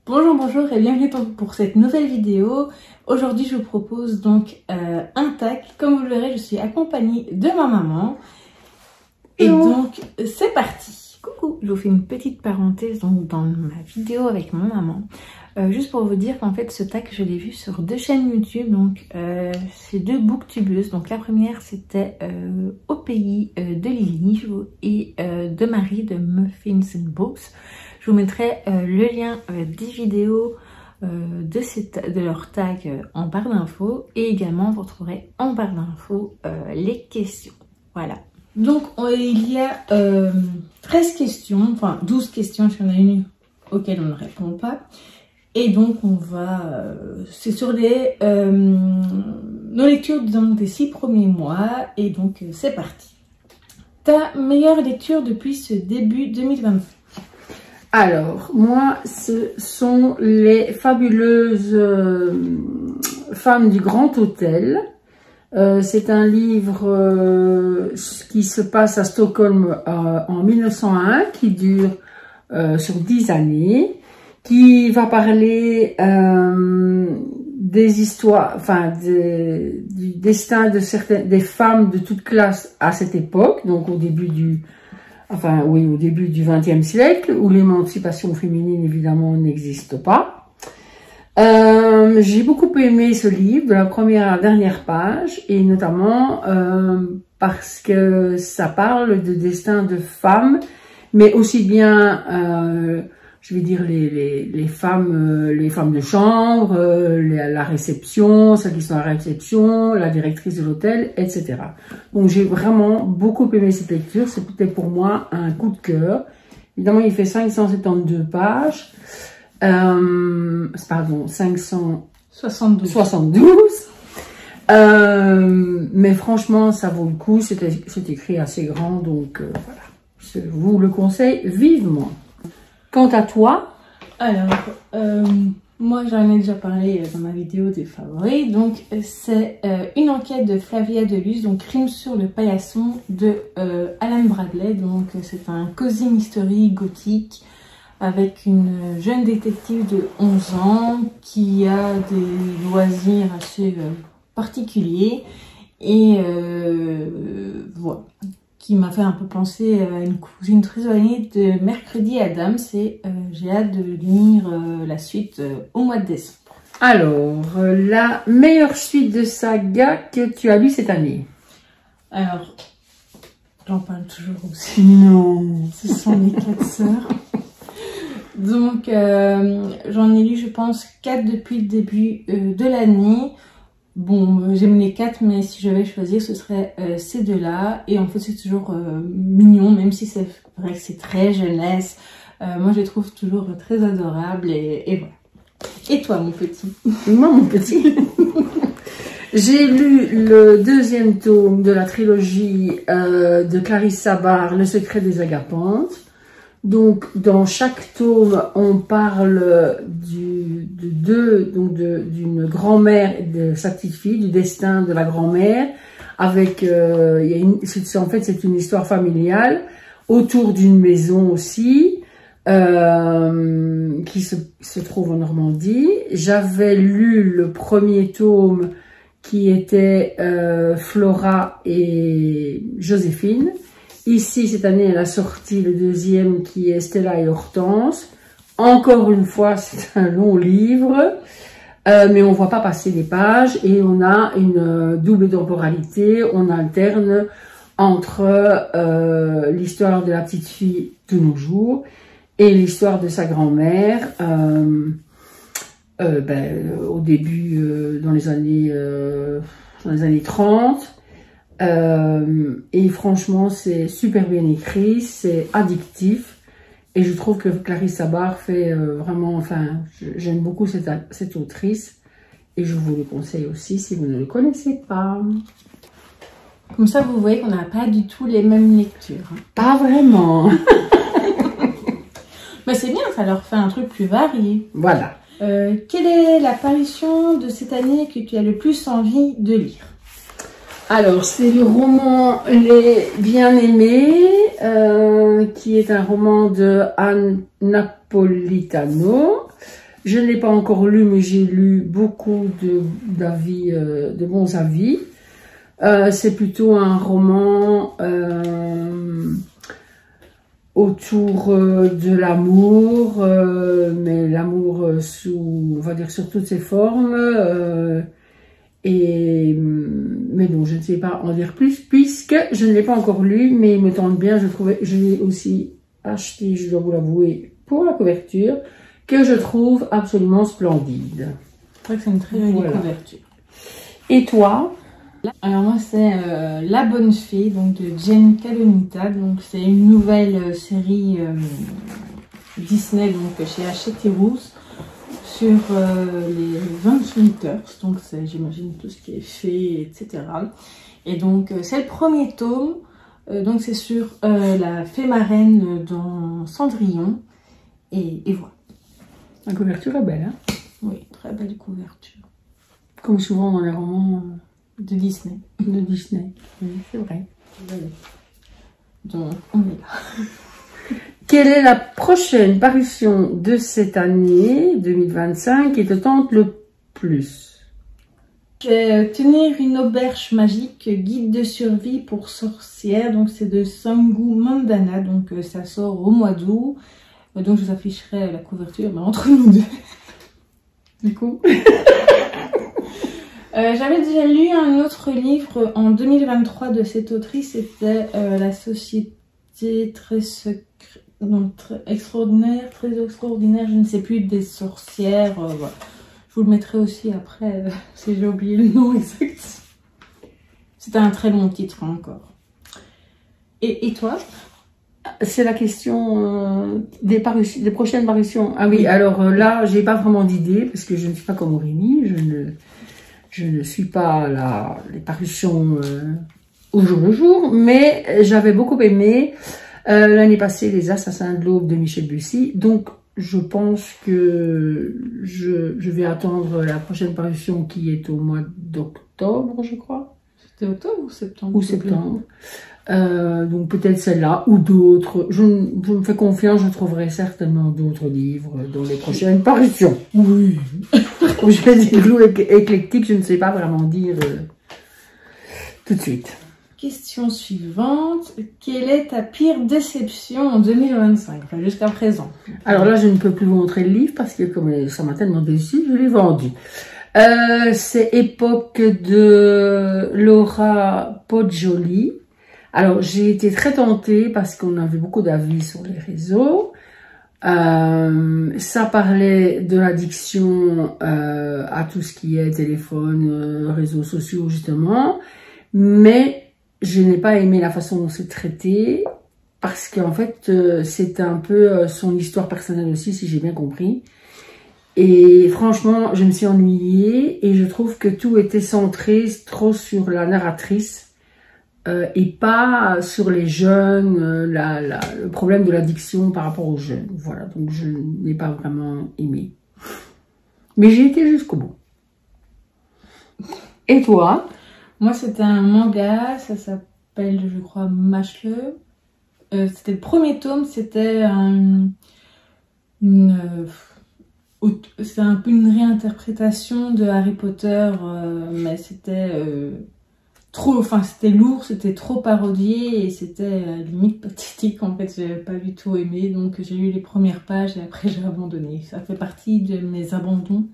Bonjour et bienvenue pour cette nouvelle vidéo. Aujourd'hui je vous propose donc un tag. Comme vous le verrez, je suis accompagnée de ma maman. Et donc c'est parti. Coucou. Je vous fais une petite parenthèse donc dans ma vidéo avec ma maman. Juste pour vous dire qu'en fait ce tag je l'ai vu sur deux chaînes YouTube. Donc c'est deux booktubeuses. Donc la première c'était Au pays de Lily et de Marie de Muffins and Books. Je vous mettrai le lien des vidéos de leur tag en barre d'infos. Et également, vous retrouverez en barre d'infos les questions. Voilà. Donc, il y a 13 questions, enfin 12 questions, il y en a une auxquelles on ne répond pas. Et donc, on va... c'est sur nos lectures des 6 premiers mois. Et donc, c'est parti. Ta meilleure lecture depuis ce début 2025? Alors, moi, ce sont les fabuleuses femmes du Grand Hôtel. C'est un livre qui se passe à Stockholm en 1901, qui dure sur 10 années, qui va parler des histoires, enfin, du destin de des femmes de toute classe à cette époque, donc au début du XXe siècle, où l'émancipation féminine, évidemment, n'existe pas. J'ai beaucoup aimé ce livre, de la première à la dernière page, et notamment parce que ça parle de destin de femmes, mais aussi bien, je vais dire, les femmes de chambre, la réception, celles qui sont à la réception, la directrice de l'hôtel, etc. Donc j'ai vraiment beaucoup aimé cette lecture, c'est peut-être pour moi un coup de cœur. Évidemment, il fait 572 pages, pardon, 572. Mais franchement, ça vaut le coup, c'est écrit assez grand, donc voilà. Je vous le conseille vivement. Quant à toi? Alors, moi j'en ai déjà parlé dans ma vidéo des favoris. Donc c'est une enquête de Flavia Deluce, donc Crime sur le paillasson de Alan Bradley. Donc c'est un cosy mystery gothique avec une jeune détective de 11 ans qui a des loisirs assez particuliers. Et voilà, qui m'a fait un peu penser à une cousine très éloignée de Mercredi Adams. Et j'ai hâte de lire la suite au mois de décembre. Alors, la meilleure suite de saga que tu as lue cette année? Alors, j'en parle toujours aussi. Non. Ce sont les 4 sœurs. Donc, j'en ai lu, je pense, 4 depuis le début de l'année. Bon, j'aime les 4, mais si je vais choisir, ce serait ces deux-là. Et en fait, c'est toujours mignon, même si c'est vrai que c'est très jeunesse. Moi, je les trouve toujours très adorables et voilà. Et toi, mon petit? Moi, mon petit. J'ai lu le 2e tome de la trilogie de Clarisse Sabar, Le secret des agapantes. Donc, dans chaque tome, on parle d'une grand-mère et de sa petite fille, du destin de la grand-mère, avec, en fait, c'est une histoire familiale, autour d'une maison aussi, qui se trouve en Normandie. J'avais lu le 1er tome, qui était Flora et Joséphine. Ici, cette année, elle a sorti le 2e qui est Stella et Hortense. Encore une fois, c'est un long livre, mais on ne voit pas passer les pages et on a une double temporalité. On alterne entre l'histoire de la petite fille de nos jours et l'histoire de sa grand-mère au début, dans les années 30. Et franchement, c'est super bien écrit, c'est addictif. Et je trouve que Clarisse Sabar fait vraiment, enfin, j'aime beaucoup cette autrice. Et je vous le conseille aussi si vous ne le connaissez pas. Comme ça, vous voyez qu'on n'a pas du tout les mêmes lectures. Pas vraiment. Mais c'est bien, ça leur fait un truc plus varié. Voilà. Quelle est la parution de cette année que tu as le plus envie de lire? Alors, c'est le roman Les Bien-Aimés, qui est un roman de Anne Napolitano. Je ne l'ai pas encore lu, mais j'ai lu beaucoup d'avis, de bons avis. C'est plutôt un roman autour de l'amour, mais l'amour on va dire, sur toutes ses formes. Mais bon, je ne sais pas en dire plus, puisque je ne l'ai pas encore lu, mais il me tente bien. Je l'ai aussi acheté, je dois vous l'avouer, pour la couverture, que je trouve absolument splendide. C'est vrai que c'est une très jolie couverture. Et toi? Alors moi c'est La Bonne Fée, donc de Jen Calonita. Donc c'est une nouvelle série Disney, donc chez Hachette Rose, sur les 28 heures. Donc c'est, j'imagine, tout ce qui est fée, etc. Et donc c'est le premier tome. Donc c'est sur la fée marraine dans Cendrillon. Et voilà. La couverture est belle, hein? Oui, très belle couverture. Comme souvent dans les romans de Disney. De Disney, oui, c'est vrai. Donc, on est là. Quelle est la prochaine parution de cette année 2025 qui te tente le plus? Tenir une auberge magique, guide de survie pour sorcières. Donc c'est de Sangu Mandana. Donc ça sort au mois d'août. Donc je vous afficherai la couverture, mais entre nous deux. Du coup. J'avais déjà lu un autre livre en 2023 de cette autrice. C'était La Société très extraordinaire, je ne sais plus, des sorcières. Voilà. Je vous le mettrai aussi après, si j'ai oublié le nom exact. C'était un très long titre encore. Et toi? C'est la question des prochaines parutions. Ah oui, alors là, j'ai pas vraiment d'idée, parce que je ne suis pas comme Aurélie, je ne suis pas les parutions au jour le jour, mais j'avais beaucoup aimé l'année passée Les Assassins de l'Aube de Michel Bussy, donc je pense que je vais attendre la prochaine parution qui est au mois d'octobre, je crois. C'était octobre ou septembre? Ou septembre. Donc peut-être celle-là ou d'autres. Je me fais confiance, je trouverai certainement d'autres livres dans les prochaines parutions. Oui. Je fais des goûts éclectiques, je ne sais pas vraiment dire tout de suite. Question suivante. Quelle est ta pire déception en 2025, enfin jusqu'à présent? Alors là, je ne peux plus vous montrer le livre parce que comme ça m'a tellement déçu, je l'ai vendu. C'est Époque de Laura Poggioli. Alors, j'ai été très tentée parce qu'on avait beaucoup d'avis sur les réseaux. Ça parlait de l'addiction à tout ce qui est téléphone, réseaux sociaux, justement. Mais je n'ai pas aimé la façon dont c'est traité parce qu'en fait, c'est un peu son histoire personnelle aussi, si j'ai bien compris. Et franchement, je me suis ennuyée et je trouve que tout était centré trop sur la narratrice. Et pas sur les jeunes, le problème de l'addiction par rapport aux jeunes. Voilà, donc je n'ai pas vraiment aimé. Mais j'ai été jusqu'au bout. Et toi? Moi, c'était un manga, ça s'appelle, je crois, Mashle. C'était le premier tome, c'était c'est un peu une réinterprétation de Harry Potter, mais c'était... c'était lourd, c'était trop parodié et c'était limite pathétique. En fait, j'ai pas du tout aimé, donc j'ai lu les premières pages et après j'ai abandonné. Ça fait partie de mes abandons,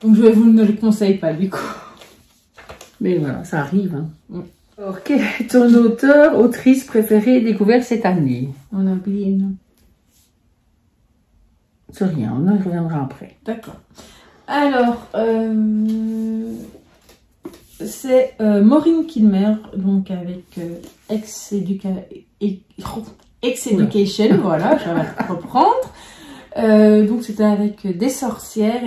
donc je vous ne le conseille pas du coup. Mais voilà, ça arrive. Hein. Alors, quel est ton autrice préférée découverte cette année? On a oublié, non? C'est rien, on y reviendra après. D'accord. Alors, c'est Maureen Kilmer, donc avec Ex-Education, voilà, je vais reprendre. Donc c'était avec des sorcières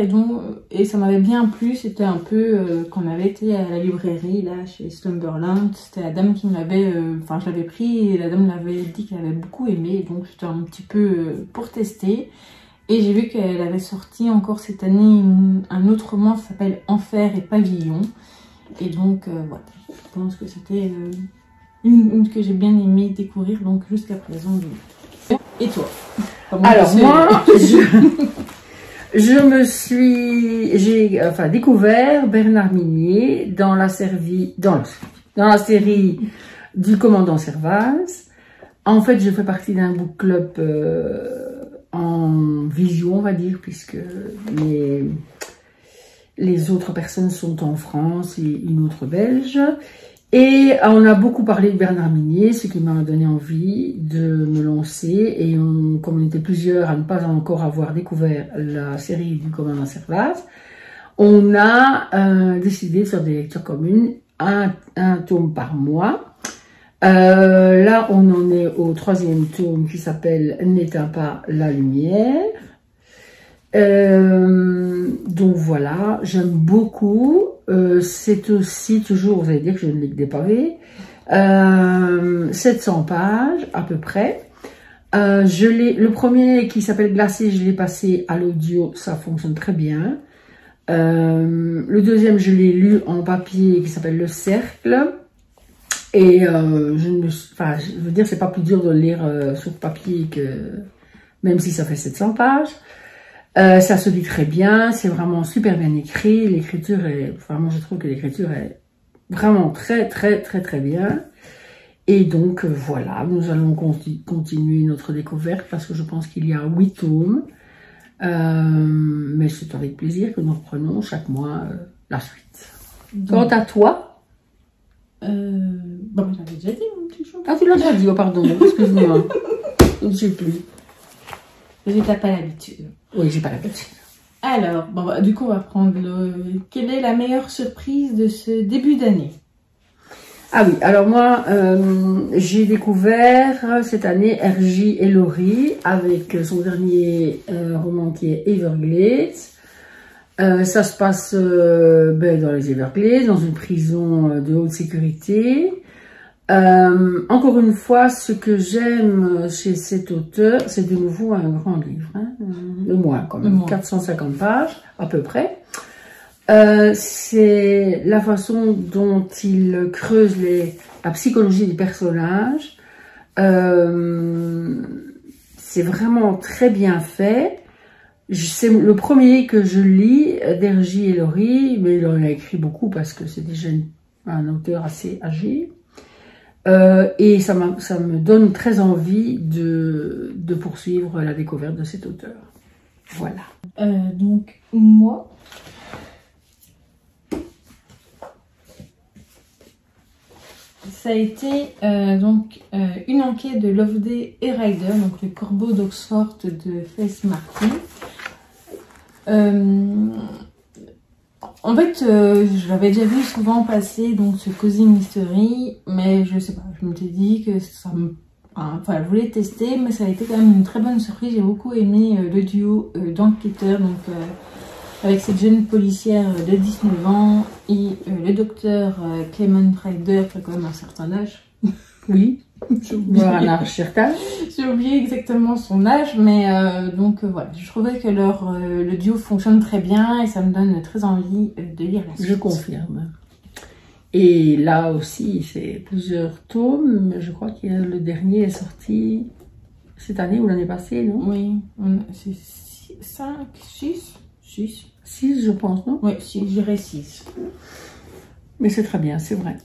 et ça m'avait bien plu. C'était un peu quand on avait été à la librairie là chez Slumberland, c'était la dame qui me l'avait, je l'avais pris et la dame m'avait dit qu'elle avait beaucoup aimé, donc c'était un petit peu pour tester. Et j'ai vu qu'elle avait sorti encore cette année un autre roman qui s'appelle Enfer et Pavillon. Et donc voilà, je pense que c'était une que j'ai bien aimé découvrir, donc jusqu'à présent. Et toi? Alors moi, j'ai découvert Bernard Minier dans la série du commandant Servaz. En fait, je fais partie d'un book club en visio, on va dire, puisque les autres personnes sont en France et une autre belge. Et on a beaucoup parlé de Bernard Minier, ce qui m'a donné envie de me lancer. Et comme on était plusieurs à ne pas encore avoir découvert la série du commandant Servaz, on a décidé de faire des lectures communes, un tome par mois. Là, on en est au 3e tome qui s'appelle « N'éteins pas la lumière ». Donc voilà, j'aime beaucoup. C'est aussi toujours, vous allez dire que je ne lis que des pavés, 700 pages à peu près. Le premier qui s'appelle Glacé, je l'ai passé à l'audio, ça fonctionne très bien. Le deuxième, je l'ai lu en papier qui s'appelle Le Cercle. Et je veux dire, c'est pas plus dur de le lire sur papier que même si ça fait 700 pages. Ça se lit très bien, c'est vraiment super bien écrit. L'écriture est, vraiment, je trouve que l'écriture est vraiment très bien. Et donc voilà, nous allons continuer notre découverte parce que je pense qu'il y a 8 tomes. Mais c'est avec plaisir que nous reprenons chaque mois la suite. Donc, quant à toi? Bon, j'avais déjà dit mon petit chou. Ah, tu l'as déjà dit, oh pardon, excuse-moi. Je ne sais plus. Je n'ai pas l'habitude. Oui, j'ai pas l'habitude. Alors, bon, bah, du coup, on va prendre quelle est la meilleure surprise de ce début d'année? Ah oui, alors moi, j'ai découvert cette année R.J. Ellory avec son dernier roman qui est Everglades. Ça se passe dans les Everglades, dans une prison de haute sécurité. Encore une fois, ce que j'aime chez cet auteur, c'est de nouveau un grand livre, hein, de moins quand même, 450 pages à peu près. C'est la façon dont il creuse la psychologie des personnages. C'est vraiment très bien fait. C'est le premier que je lis d'R.J. Ellory, mais il en a écrit beaucoup parce que c'est déjà un auteur assez âgé. Et ça me donne très envie de poursuivre la découverte de cet auteur. Voilà. Donc, moi, ça a été une enquête de Loveday et Ryder, donc le corbeau d'Oxford de Faith Martin. En fait, je l'avais déjà vu souvent passer, donc ce Cozy Mystery, mais je sais pas, je me suis dit que ça me... Enfin, je voulais tester, mais ça a été quand même une très bonne surprise. J'ai beaucoup aimé le duo d'enquêteurs, donc avec cette jeune policière de 19 ans et le docteur Clement Ryder, qui a quand même un certain âge. Oui, j'ai oublié exactement son âge, mais voilà, je trouvais que le duo fonctionne très bien et ça me donne très envie de lire la suite. Je confirme. Et là aussi, c'est plusieurs tomes. Je crois que le dernier est sorti cette année ou l'année passée, non? Oui, c'est 5, 6, 6, je pense, non? Oui, je dirais 6. Mais c'est très bien, c'est vrai.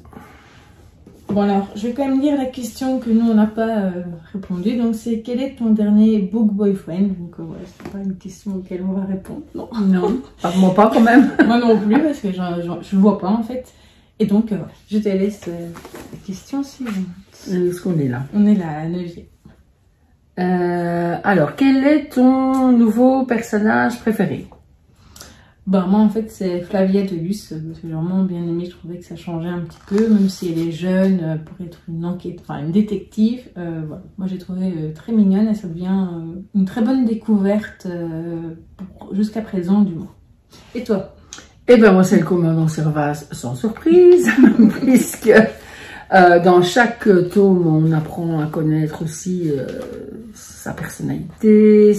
Bon alors, je vais quand même lire la question que nous on n'a pas répondu. Donc c'est quel est ton dernier book boyfriend? Donc ouais, c'est pas une question auquel on va répondre. Non. Non, moi pas quand même. Moi non plus parce que je vois pas en fait. Et donc je te laisse la question suivante. Est-ce qu'on est là? On est là, à 9e. Alors, quel est ton nouveau personnage préféré? Ben, moi, en fait, c'est Flavia de Luce. J'ai vraiment bien aimé. Je trouvais que ça changeait un petit peu, même si elle est jeune, pour être une enquête, enfin une détective. Voilà. Moi, j'ai trouvé très mignonne et ça devient une très bonne découverte jusqu'à présent, du moins. Et toi? Eh ben, moi, c'est le commandant Servaz, sans surprise, puisque dans chaque tome, on apprend à connaître aussi sa personnalité,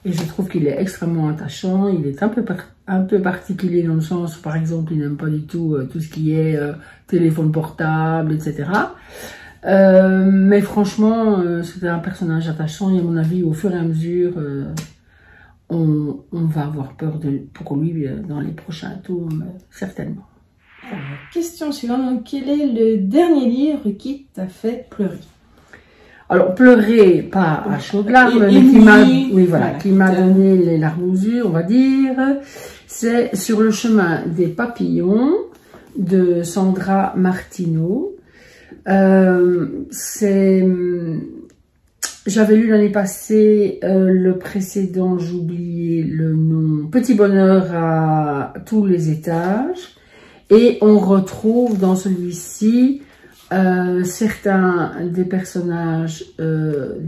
et je trouve qu'il est extrêmement attachant. Il est un peu particulier dans le sens où, par exemple, il n'aime pas du tout tout ce qui est téléphone portable, etc. Mais franchement, c'était un personnage attachant et à mon avis, au fur et à mesure, va avoir peur pour lui dans les prochains tomes, certainement. Alors, question suivante, donc, quel est le dernier livre qui t'a fait pleurer? Alors, pleurer, pas à chaudes larmes, mais qui m'a donné les larmes aux yeux, on va dire. C'est Sur le chemin des papillons de Sandra Martineau. J'avais lu l'année passée le précédent, j'ai oublié le nom, Petit bonheur à tous les étages. Et on retrouve dans celui-ci certains des personnages de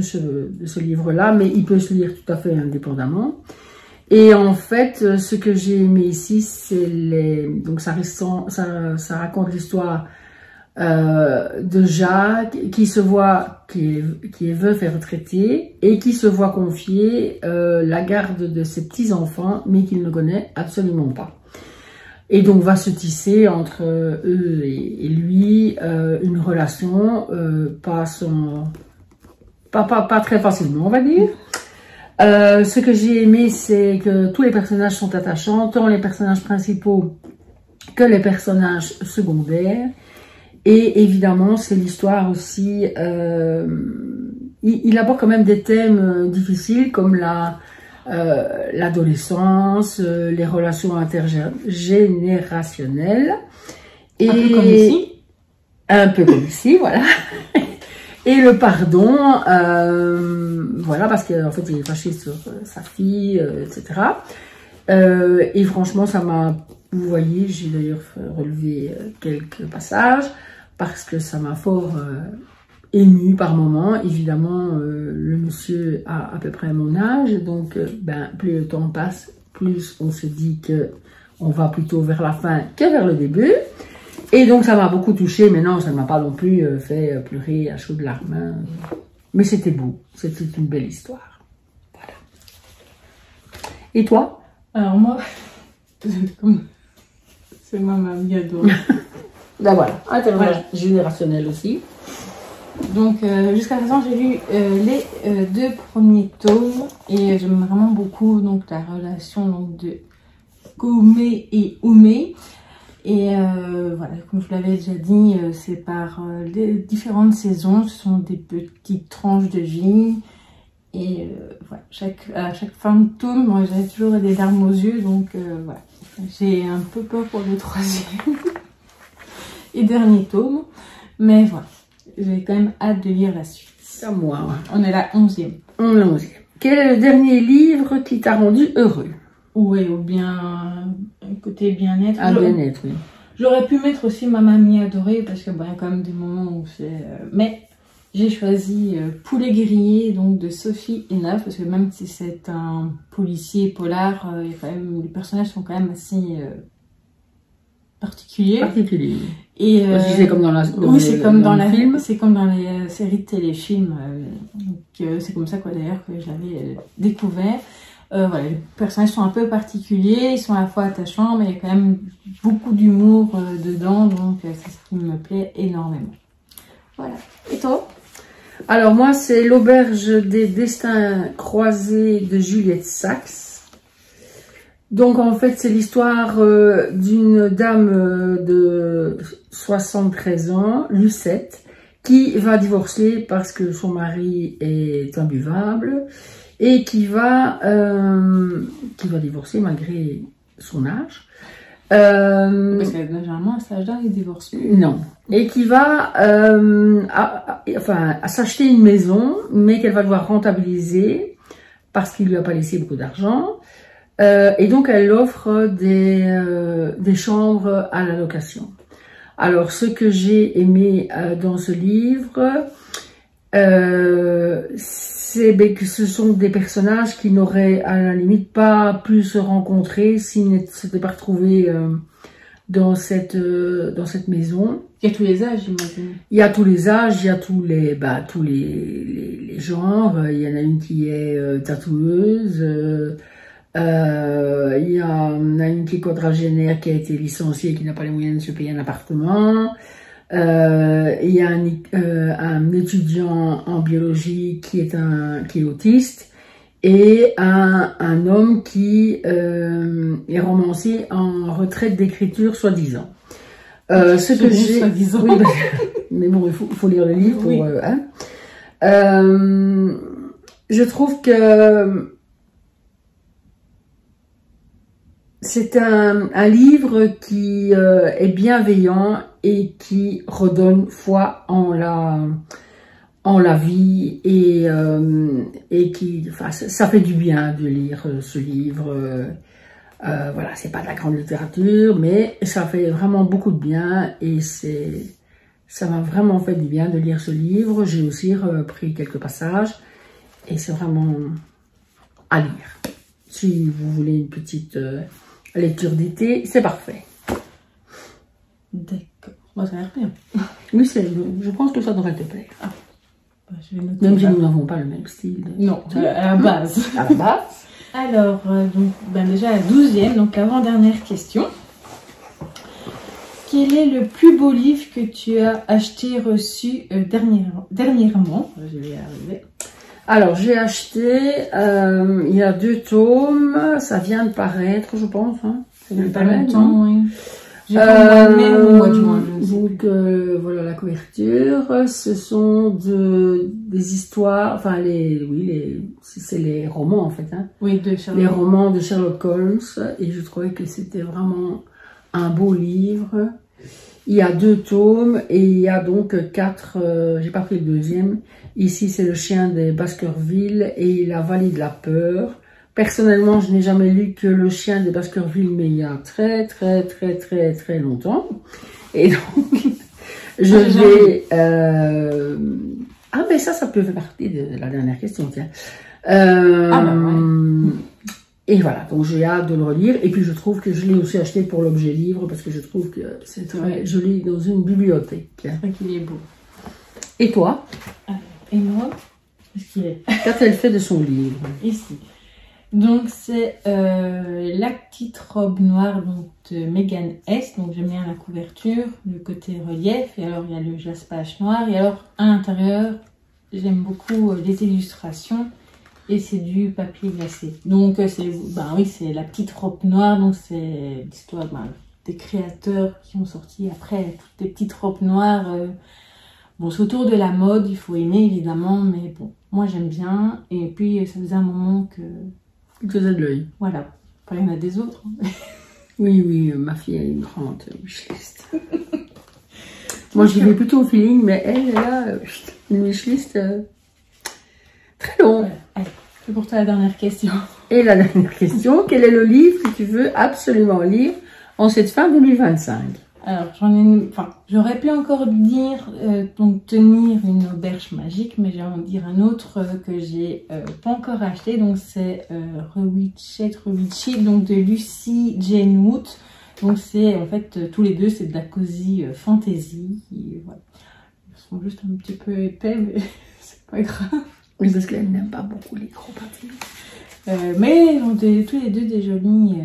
ce livre-là, mais il peut se lire tout à fait indépendamment. Et en fait, ce que j'ai aimé ici, c'est donc ça raconte l'histoire de Jacques qui est veuf et retraité et qui se voit confier la garde de ses petits-enfants, mais qu'il ne connaît absolument pas. Et donc va se tisser entre eux et lui une relation pas très facilement, on va dire. Ce que j'ai aimé, c'est que tous les personnages sont attachants, tant les personnages principaux que les personnages secondaires. Et évidemment, c'est l'histoire aussi. Il aborde quand même des thèmes difficiles comme l'adolescence, les relations intergénérationnelles. Et un peu comme ici. Un peu comme ici, voilà. Et le pardon, voilà, parce qu'en fait, il est fâché sur sa fille, etc. Et franchement, ça m'a... Vous voyez, j'ai d'ailleurs relevé quelques passages, parce que ça m'a fort ému par moments. Évidemment, le monsieur a à peu près mon âge, donc plus le temps passe, plus on se dit que on va plutôt vers la fin que vers le début. Et donc ça m'a beaucoup touchée, mais non, ça ne m'a pas non plus fait pleurer à chaudes larmes. Hein. Mais c'était beau, c'était une belle histoire. Voilà. Et toi? Alors moi, c'est ma mamie adorée. Ben voilà, intergénérationnel aussi. Donc jusqu'à présent j'ai lu les 2 premiers tomes et j'aime vraiment beaucoup donc la relation donc de Koumé et Oumé. Et voilà, comme je vous l'avais déjà dit, c'est par les différentes saisons, ce sont des petites tranches de vie. Et voilà, à chaque fin de tome, moi j'avais toujours des larmes aux yeux, donc voilà. J'ai un peu peur pour le 3e et dernier tome, mais voilà, j'ai quand même hâte de lire la suite. C'est à moi. Ouais. On est la 11e. On est la 11e. Quel est le dernier livre qui t'a rendu heureux? Ouais, ou bien un côté bien-être. Un bien-être, oui. J'aurais pu mettre aussi ma mamie adorée, parce que bon, il y a quand même des moments où c'est... mais j'ai choisi Poulet grillé, donc de Sophie Hénaf, parce que même si c'est un policier polar, il y a quand même, les personnages sont quand même assez particuliers. Et c'est comme dans c'est comme dans la film, c'est comme dans les séries de téléfilms. C'est comme ça quoi d'ailleurs que j'avais découvert. Voilà, les personnages sont un peu particuliers, ils sont à la fois attachants, mais il y a quand même beaucoup d'humour dedans, donc c'est ce qui me plaît énormément. Voilà. Et toi? Alors moi, c'est L'Auberge des destins croisés de Juliette Saxe. Donc en fait, c'est l'histoire d'une dame de 73 ans, Lucette, qui va divorcer parce que son mari est imbuvable et qui va divorcer malgré son âge. Parce que généralement à cet âge-là, il divorce plus. Non. Et qui va s'acheter une maison, mais qu'elle va devoir rentabiliser parce qu'il lui a pas laissé beaucoup d'argent. Et donc elle offre des chambres à la location. Alors ce que j'ai aimé dans ce livre, c'est que ce sont des personnages qui n'auraient à la limite pas pu se rencontrer s'ils ne s'étaient pas retrouvés dans cette maison. Il y a tous les âges, j'imagine. Il y a tous les âges, il y a tous les genres. Il y en a une qui est tatoueuse. Il y en a une qui est quadragénaire, qui a été licenciée, qui n'a pas les moyens de se payer un appartement. Il y a un étudiant en biologie qui est autiste. et un homme qui est romancier en retraite d'écriture, soi-disant. Ce que j'ai... Oui, mais bon, il faut lire le livre pour... Oui. Je trouve que c'est un livre qui est bienveillant et qui redonne foi en la vie et qui, enfin, ça fait du bien de lire ce livre. Voilà, c'est pas de la grande littérature, mais ça fait vraiment beaucoup de bien et ça m'a vraiment fait du bien de lire ce livre. J'ai aussi repris quelques passages et c'est vraiment à lire. Si vous voulez une petite lecture d'été, c'est parfait. D'accord. Moi, ça a l'air bien. Oui, je pense que ça devrait te plaire. Ah. Bah, je vais noter. Même si nous n'avons pas le même style. Non, à la base. À la base. Alors, donc, déjà la 12e, donc l'avant-dernière question. Quel est le plus beau livre que tu as acheté, reçu dernièrement? Je vais y arriver. Alors, j'ai acheté, il y a 2 tomes, ça vient de paraître, je pense. Hein. Ça vient de Pas paraître, longtemps, oui. J'ai pas le mois de mai ou le mois de juin. Donc, voilà la couverture. Ce sont des histoires, enfin, c'est les romans, en fait. Hein. Oui, de Sherlock. Les romans de Sherlock Holmes. Et je trouvais que c'était vraiment un beau livre. Il y a 2 tomes et il y a donc 4, j'ai pas pris le 2e. Ici, c'est Le chien des Baskerville et La vallée de la peur. Personnellement, je n'ai jamais lu que Le chien des Baskerville, mais il y a très longtemps. Et donc, je vais... Ah, mais ça peut faire partie de la dernière question, tiens. Ouais. Et voilà, donc j'ai hâte de le relire. Et puis je trouve que je l'ai aussi acheté pour l'objet livre parce que je trouve que c'est très joli dans une bibliothèque. C'est vrai qu'il est beau. Et toi? Et moi? Qu'est-ce qu'il est? Qu'a-t-elle fait de son livre? Ici. Donc c'est La petite robe noire donc, de Megan S. Donc j'aime bien la couverture, le côté relief. Et alors il y a le jaspage noir. Et alors à l'intérieur, j'aime beaucoup les illustrations. Et c'est du papier glacé. Donc c'est La petite robe noire. Donc c'est l'histoire des créateurs qui ont sorti après toutes les petites robes noires. Bon, c'est autour de la mode, il faut aimer évidemment, mais bon, moi j'aime bien. Et puis ça faisait un moment que... Il faisait de l'œil. Voilà. Enfin, il y en a des autres. Oui, ma fille a une grande wishlist. Moi j'y vais plutôt au feeling, mais elle a une wishlist très longue. Voilà. Allez, c'est pour toi la dernière question. Et la dernière question, quel est le livre que tu veux absolument lire en cette fin 2025? Alors, j'aurais pu encore dire, donc tenir une auberge magique, mais j'ai envie de dire un autre que j'ai pas encore acheté, donc c'est Rewitched, donc de Lucy Jane Wood. Donc c'est en fait, tous les deux, c'est de la cozy fantasy. Et, voilà. Ils sont juste un petit peu épais, mais c'est pas grave. Oui, parce qu'elle n'aime pas beaucoup les gros papiers. Mais ils ont tous les deux des jolis...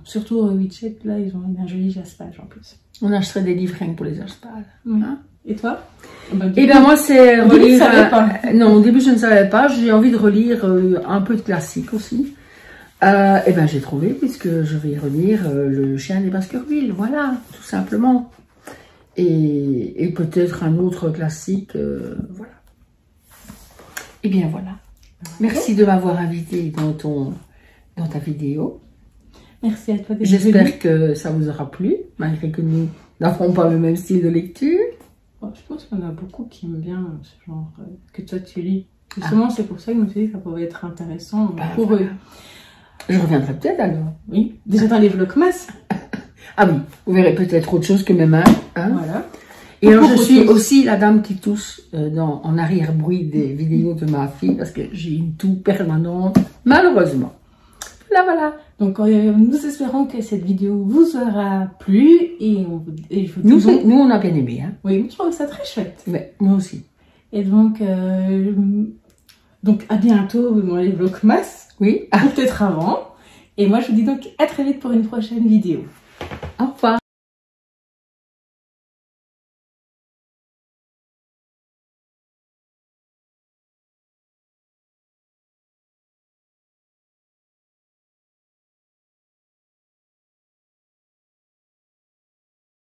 surtout Rewitched, là, ils ont un joli jaspage en plus. On achèterait des livres rien que pour les jaspages. Oui. Hein? Et toi? Et bien moi, c'est relire... Non, au début, je ne savais pas. J'ai envie de relire un peu de classique aussi. Et bien, j'ai trouvé, puisque je vais relire Le chien des Baskerville. Voilà, tout simplement. Et peut-être un autre classique. Voilà. Et bien, voilà. Merci de m'avoir invité dans ta vidéo. Merci à toi. J'espère que ça vous aura plu, malgré que nous n'avons pas le même style de lecture. Bon, je pense qu'il y en a beaucoup qui aiment bien ce genre que toi tu lis. Justement, c'est pour ça que je me suis dit que ça pourrait être intéressant pour eux. Je reviendrai peut-être alors. Oui, déjà dans les vlogmas. Ah oui, vous verrez peut-être autre chose que mes mains. Hein. Voilà. Et alors, je suis aussi la dame qui tousse en arrière-bruit des vidéos de ma fille parce que j'ai une toux permanente, malheureusement. Voilà. Donc, nous espérons que cette vidéo vous aura plu et je vous dis nous, on a bien aimé. Hein. Oui, je trouve ça très chouette. Mais moi aussi. Et donc à bientôt dans les vlogmas. Oui. Ou peut-être avant. Et moi, je vous dis donc à très vite pour une prochaine vidéo. Au revoir.